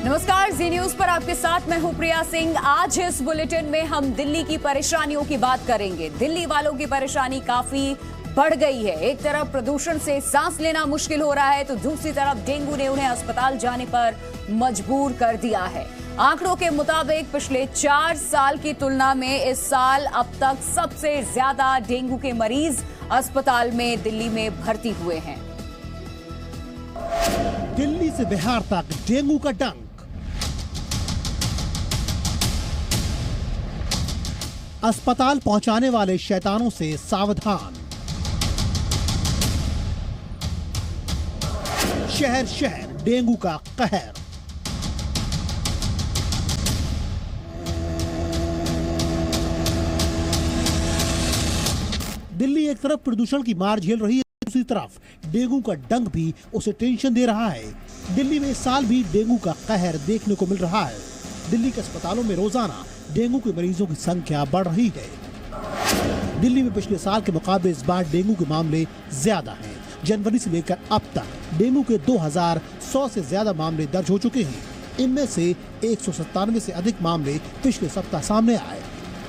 नमस्कार, जी न्यूज पर आपके साथ मैं हूं प्रिया सिंह। आज इस बुलेटिन में हम दिल्ली की परेशानियों की बात करेंगे। दिल्ली वालों की परेशानी काफी बढ़ गई है। एक तरफ प्रदूषण से सांस लेना मुश्किल हो रहा है, तो दूसरी तरफ डेंगू ने उन्हें अस्पताल जाने पर मजबूर कर दिया है। आंकड़ों के मुताबिक पिछले 4 साल की तुलना में इस साल अब तक सबसे ज्यादा डेंगू के मरीज अस्पताल में दिल्ली में भर्ती हुए हैं। दिल्ली से बिहार तक डेंगू का डंक। अस्पताल पहुंचाने वाले शैतानों से सावधान। शहर शहर डेंगू का कहर। दिल्ली एक तरफ प्रदूषण की मार झेल रही है, दूसरी तरफ डेंगू का डंक भी उसे टेंशन दे रहा है। दिल्ली में इस साल भी डेंगू का कहर देखने को मिल रहा है। दिल्ली के अस्पतालों में रोजाना डेंगू के मरीजों की संख्या बढ़ रही है। दिल्ली में पिछले साल के मुकाबले इस बार डेंगू के मामले ज्यादा हैं। जनवरी से लेकर अब तक डेंगू के 2100 से ज्यादा मामले दर्ज हो चुके हैं। इनमें से 197 से अधिक मामले पिछले सप्ताह सामने आए।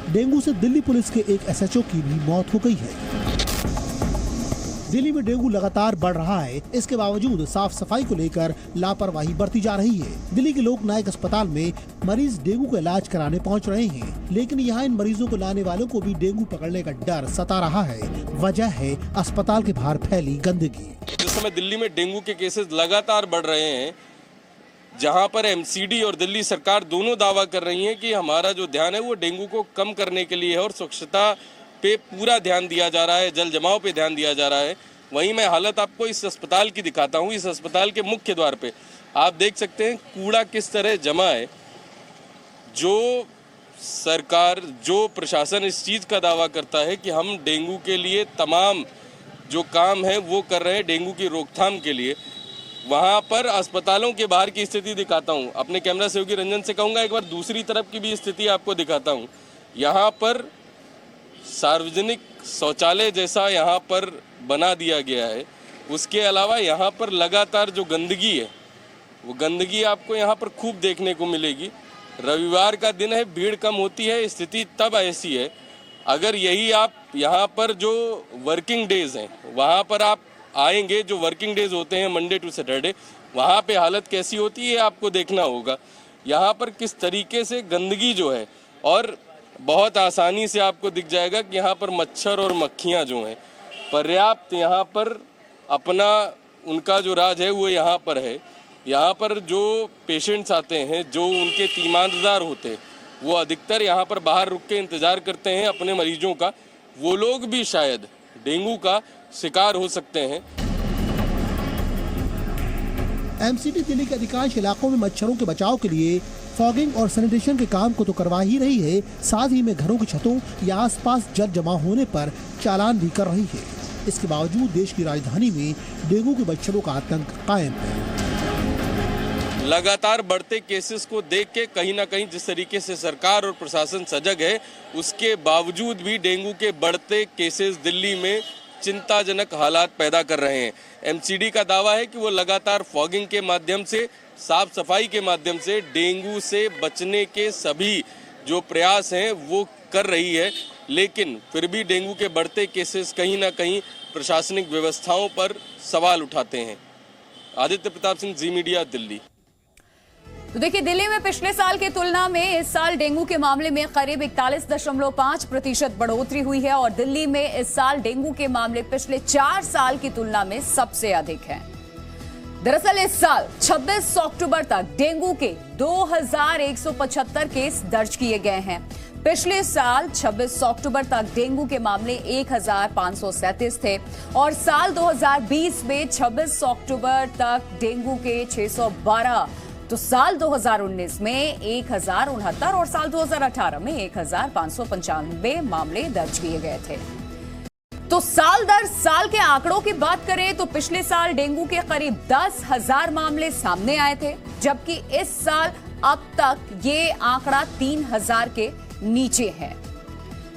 डेंगू से दिल्ली पुलिस के एक एसएचओ की भी मौत हो गई है। दिल्ली में डेंगू लगातार बढ़ रहा है, इसके बावजूद साफ सफाई को लेकर लापरवाही बरती जा रही है। दिल्ली के लोक नायक अस्पताल में मरीज डेंगू का इलाज कराने पहुंच रहे हैं, लेकिन यहाँ इन मरीजों को लाने वालों को भी डेंगू पकड़ने का डर सता रहा है। वजह है अस्पताल के बाहर फैली गंदगी। इस समय दिल्ली में डेंगू के केसेस लगातार बढ़ रहे हैं, जहां पर एमसीडी और दिल्ली सरकार दोनों दावा कर रही हैं कि हमारा जो ध्यान है वो डेंगू को कम करने के लिए है और स्वच्छता पे पूरा ध्यान दिया जा रहा है, जल जमाव पे ध्यान दिया जा रहा है। वहीं मैं हालत आपको इस अस्पताल की दिखाता हूँ। इस अस्पताल के मुख्य द्वार पे आप देख सकते हैं कूड़ा किस तरह जमा है। जो सरकार, जो प्रशासन इस चीज़ का दावा करता है कि हम डेंगू के लिए तमाम जो काम है वो कर रहे हैं डेंगू की रोकथाम के लिए, वहाँ पर अस्पतालों के बाहर की स्थिति दिखाता हूँ। अपने कैमरा सहयोगी रंजन से कहूँगा एक बार दूसरी तरफ की भी स्थिति आपको दिखाता हूँ। यहाँ पर सार्वजनिक शौचालय जैसा यहाँ पर बना दिया गया है। उसके अलावा यहाँ पर लगातार जो गंदगी है वो गंदगी आपको यहाँ पर खूब देखने को मिलेगी। रविवार का दिन है, भीड़ कम होती है। स्थिति तब ऐसी है, अगर यही आप यहाँ पर जो वर्किंग डेज हैं वहाँ पर आप आएंगे, जो वर्किंग डेज होते हैं मंडे टू सैटरडे, वहाँ पे हालत कैसी होती है आपको देखना होगा। यहाँ पर किस तरीके से गंदगी जो है, और बहुत आसानी से आपको दिख जाएगा कि यहाँ पर मच्छर और मक्खियाँ जो हैं पर्याप्त यहाँ पर अपना उनका जो राज है वो यहाँ पर है। यहाँ पर जो पेशेंट्स आते हैं, जो उनके तीमारदार होते हैं, वो अधिकतर यहाँ पर बाहर रुक के इंतज़ार करते हैं अपने मरीजों का। वो लोग भी शायद डेंगू का शिकार हो सकते हैं। एमसीडी दिल्ली के अधिकांश इलाकों में मच्छरों के बचाव के लिए फॉगिंग और सैनिटेशन के काम को तो करवा ही रही है, साथ ही में घरों की छतों या आसपास जल जमा होने पर चालान भी कर रही है। इसके बावजूद देश की राजधानी में डेंगू के मच्छरों का आतंक कायम है। लगातार बढ़ते केसेस को देख के कहीं ना कहीं जिस तरीके से सरकार और प्रशासन सजग है, उसके बावजूद भी डेंगू के बढ़ते केसेस दिल्ली में चिंताजनक हालात पैदा कर रहे हैं। एमसीडी का दावा है कि वो लगातार फॉगिंग के माध्यम से, साफ सफाई के माध्यम से डेंगू से बचने के सभी जो प्रयास हैं वो कर रही है, लेकिन फिर भी डेंगू के बढ़ते केसेस कहीं ना कहीं प्रशासनिक व्यवस्थाओं पर सवाल उठाते हैं। आदित्य प्रताप सिंह, जी मीडिया, दिल्ली। तो देखिए, दिल्ली में पिछले साल की तुलना में इस साल डेंगू के मामले में करीब 41.5% बढ़ोतरी हुई है और दिल्ली में इस साल डेंगू के मामले पिछले 4 साल की तुलना में सबसे अधिक हैं। दरअसल इस साल 26 अक्टूबर तक डेंगू के 2175 केस दर्ज किए गए हैं। पिछले साल 26 अक्टूबर तक डेंगू के मामले 1537 थे और साल 2020 में 26 अक्टूबर तक डेंगू के 612, तो साल 2019 में 1069 और साल 2018 में 1595 मामले दर्ज किए गए थे। तो साल दर साल के आंकड़ों की बात करें तो पिछले साल डेंगू के करीब 10,000 मामले सामने आए थे, जबकि इस साल अब तक ये आंकड़ा 3,000 के नीचे है।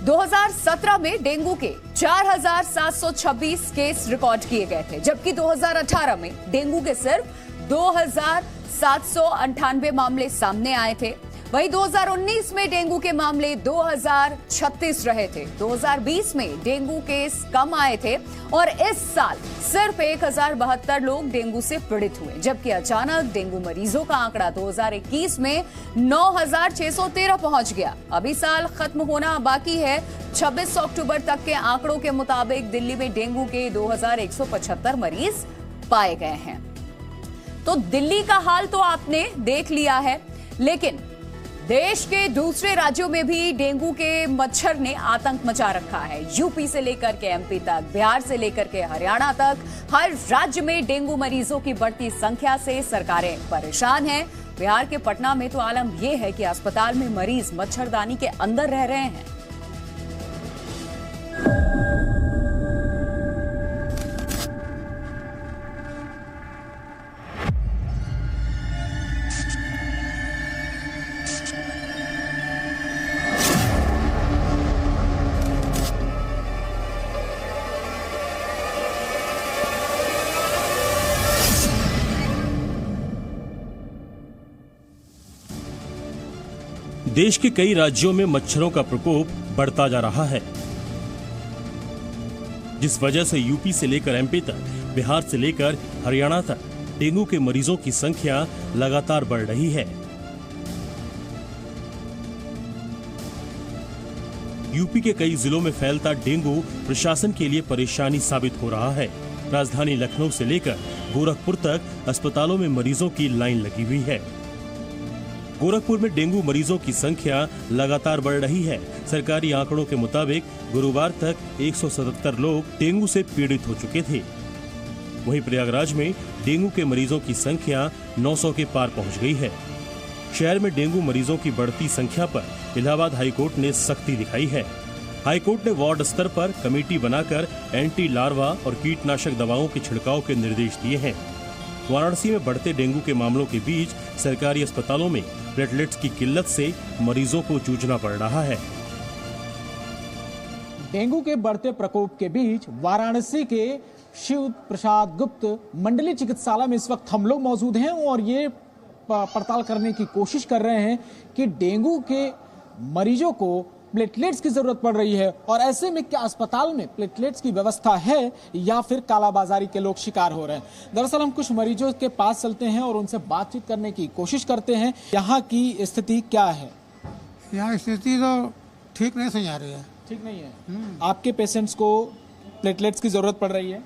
2017 में डेंगू के 4,726 केस रिकॉर्ड किए गए थे, जबकि 2018 में डेंगू के सिर्फ 2,000 798 मामले सामने आए थे। वहीं 2019 में डेंगू के मामले 2036 रहे थे। 2020 में डेंगू केस कम आए थे और इस साल सिर्फ 1072 लोग डेंगू से पीड़ित हुए, जबकि अचानक डेंगू मरीजों का आंकड़ा 2021 में 9613 पहुंच गया। अभी साल खत्म होना बाकी है। 26 अक्टूबर तक के आंकड़ों के मुताबिक दिल्ली में डेंगू के 2175 मरीज पाए गए हैं। तो दिल्ली का हाल तो आपने देख लिया है, लेकिन देश के दूसरे राज्यों में भी डेंगू के मच्छर ने आतंक मचा रखा है। यूपी से लेकर के एमपी तक, बिहार से लेकर के हरियाणा तक, हर राज्य में डेंगू मरीजों की बढ़ती संख्या से सरकारें परेशान हैं। बिहार के पटना में तो आलम यह है कि अस्पताल में मरीज मच्छरदानी के अंदर रह रहे हैं। देश के कई राज्यों में मच्छरों का प्रकोप बढ़ता जा रहा है, जिस वजह से यूपी से लेकर एमपी तक, बिहार से लेकर हरियाणा तक डेंगू के मरीजों की संख्या लगातार बढ़ रही है। यूपी के कई जिलों में फैलता डेंगू प्रशासन के लिए परेशानी साबित हो रहा है। राजधानी लखनऊ से लेकर गोरखपुर तक अस्पतालों में मरीजों की लाइन लगी हुई है। गोरखपुर में डेंगू मरीजों की संख्या लगातार बढ़ रही है। सरकारी आंकड़ों के मुताबिक गुरुवार तक 177 लोग डेंगू से पीड़ित हो चुके थे। वहीं प्रयागराज में डेंगू के मरीजों की संख्या 900 के पार पहुंच गई है। शहर में डेंगू मरीजों की बढ़ती संख्या पर इलाहाबाद हाईकोर्ट ने सख्ती दिखाई है। हाईकोर्ट ने वार्ड स्तर पर कमेटी बनाकर एंटी लार्वा और कीटनाशक दवाओं के छिड़काव के निर्देश दिए हैं। वाराणसी में बढ़ते डेंगू के मामलों के बीच सरकारी अस्पतालों में प्लेटलेट्स की किल्लत से मरीजों को जूझना पड़ रहा है। डेंगू के बढ़ते प्रकोप के बीच वाराणसी के शिव प्रसाद गुप्त मंडलीय चिकित्सालय में इस वक्त हम लोग मौजूद हैं और ये पड़ताल करने की कोशिश कर रहे हैं कि डेंगू के मरीजों को प्लेटलेट्स की जरूरत पड़ रही है और ऐसे में क्या अस्पताल में प्लेटलेट्स की व्यवस्था है या फिर कालाबाजारी के लोग शिकार हो रहे हैं। दरअसल हम कुछ मरीजों के पास चलते हैं और उनसे बातचीत करने की कोशिश करते हैं। यहाँ की स्थिति क्या है? यहाँ स्थिति तो ठीक नहीं सही आ रही है। ठीक नहीं है। आपके पेशेंट्स को प्लेटलेट्स की जरूरत पड़ रही है?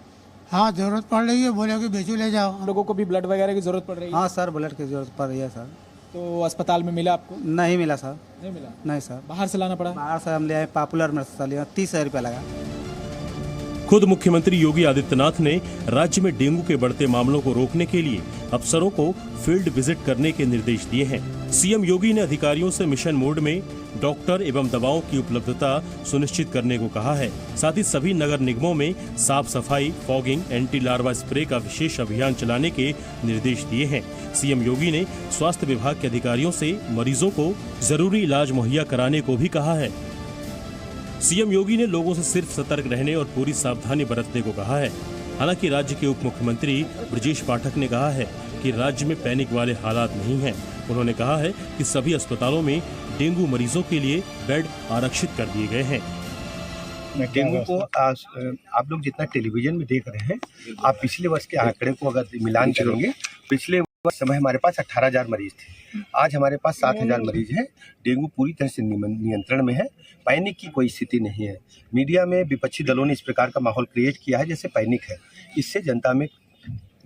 हाँ, जरूरत पड़ रही है। बोले कि बेचू ले जाओ। लोगों को भी ब्लड वगैरह की जरूरत पड़ रही है? हाँ सर, ब्लड की जरूरत पड़ रही है सर। तो अस्पताल में मिला आपको? नहीं मिला सर। नहीं मिला? नहीं सर, बाहर से लाना पड़ा? बाहर से हम ले आए, पॉपुलर में से लिया, 30,000 रुपया लगा। खुद मुख्यमंत्री योगी आदित्यनाथ ने राज्य में डेंगू के बढ़ते मामलों को रोकने के लिए अफसरों को फील्ड विजिट करने के निर्देश दिए हैं। सीएम योगी ने अधिकारियों से मिशन मोड में डॉक्टर एवं दवाओं की उपलब्धता सुनिश्चित करने को कहा है। साथ ही सभी नगर निगमों में साफ सफाई, फॉगिंग, एंटी लार्वा स्प्रे का विशेष अभियान चलाने के निर्देश दिए हैं। सीएम योगी ने स्वास्थ्य विभाग के अधिकारियों से मरीजों को जरूरी इलाज मुहैया कराने को भी कहा है। सीएम योगी ने लोगों से सिर्फ सतर्क रहने और पूरी सावधानी बरतने को कहा है। हालांकि राज्य के उप मुख्यमंत्री ब्रजेश पाठक ने कहा है कि राज्य में पैनिक वाले हालात नहीं हैं। उन्होंने कहा है कि सभी अस्पतालों में डेंगू मरीजों के लिए बेड आरक्षित कर दिए गए हैं। डेंगू को आप लोग जितना टेलीविजन में देख रहे हैं, आप पिछले वर्ष के आंकड़े को अगर मिलान करेंगे, पिछले वर्ष समय हमारे पास 18,000 मरीज थे, आज हमारे पास 7,000 मरीज हैं। डेंगू पूरी तरह से नियंत्रण में है। पैनिक की कोई स्थिति नहीं है। मीडिया में विपक्षी दलों ने इस प्रकार का माहौल क्रिएट किया है जैसे पैनिक है। इससे जनता में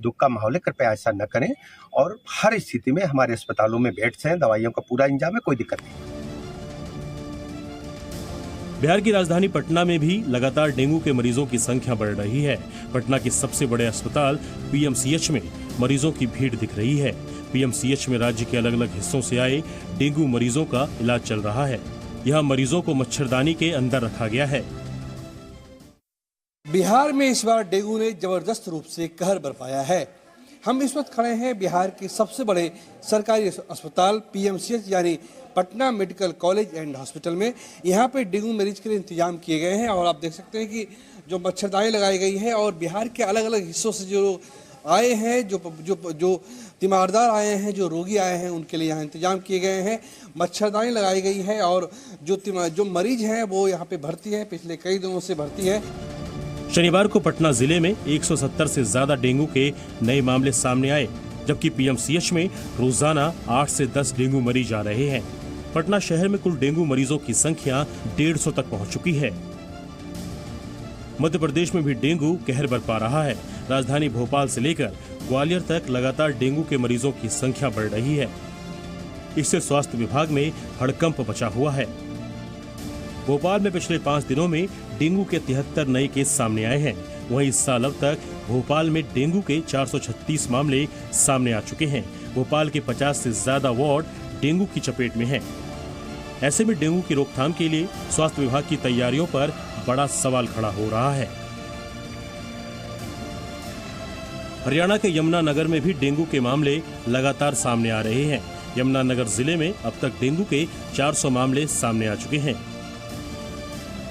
दुख का माहौल है। कृपया ऐसा न करें और हर स्थिति में हमारे अस्पतालों में बेड्स हैं, दवाइयों का पूरा इंतजाम है, कोई दिक्कत नहीं। बिहार की राजधानी पटना में भी लगातार डेंगू के मरीजों की संख्या बढ़ रही है। पटना के सबसे बड़े अस्पताल पीएमसीएच में मरीजों की भीड़ दिख रही है। पीएमसीएच में राज्य के अलग अलग हिस्सों से आए डेंगू मरीजों का इलाज चल रहा है। यहाँ मरीजों को मच्छरदानी के अंदर रखा गया है। बिहार में इस बार डेंगू ने जबरदस्त रूप से कहर बरपाया है। हम इस वक्त खड़े हैं बिहार के सबसे बड़े सरकारी अस्पताल पीएमसीएच यानी Patna medical college and hospital में। यहाँ पे डेंगू मरीज के लिए इंतजाम किए गए हैं और आप देख सकते हैं कि जो मच्छरदानी लगाई गई है और बिहार के अलग अलग हिस्सों से जो आए हैं, जो तीमारदार आए हैं, जो रोगी आए हैं, उनके लिए यहाँ इंतजाम किए गए हैं। मच्छरदानी लगाई गई है और जो मरीज हैं वो यहाँ पे भर्ती हैं, पिछले कई दिनों से भर्ती हैं। शनिवार को पटना जिले में 170 से ज्यादा डेंगू के नए मामले सामने आए, जबकि पीएमसीएच में रोजाना 8 से 10 डेंगू मरीज आ रहे हैं। पटना शहर में कुल डेंगू मरीजों की संख्या 150 तक पहुंच चुकी है। मध्य प्रदेश में भी डेंगू कहर बरपा रहा है। राजधानी भोपाल से लेकर ग्वालियर तक लगातार डेंगू के मरीजों की संख्या बढ़ रही है। इससे स्वास्थ्य विभाग में हड़कंप मचा हुआ है। भोपाल में पिछले 5 दिनों में डेंगू के 73 नए केस सामने आए हैं। वहीं इस साल अब तक भोपाल में डेंगू के 436 मामले सामने आ चुके हैं। भोपाल के 50 से ज्यादा वार्ड डेंगू की चपेट में हैं। ऐसे में डेंगू की रोकथाम के लिए स्वास्थ्य विभाग की तैयारियों पर बड़ा सवाल खड़ा हो रहा है। हरियाणा के यमुनानगर में भी डेंगू के मामले लगातार सामने आ रहे हैं। यमुनानगर जिले में अब तक डेंगू के 400 मामले सामने आ चुके हैं।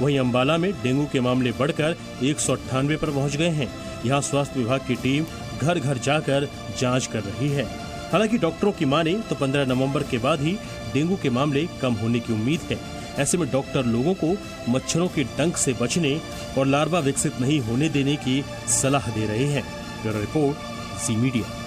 वहीं अंबाला में डेंगू के मामले बढ़कर 198 पर पहुंच गए हैं। यहां स्वास्थ्य विभाग की टीम घर घर जाकर जांच कर रही है। हालांकि डॉक्टरों की माने तो 15 नवंबर के बाद ही डेंगू के मामले कम होने की उम्मीद है। ऐसे में डॉक्टर लोगों को मच्छरों के डंक से बचने और लार्वा विकसित नहीं होने देने की सलाह दे रहे हैं। ब्यूरो रिपोर्ट, जी मीडिया।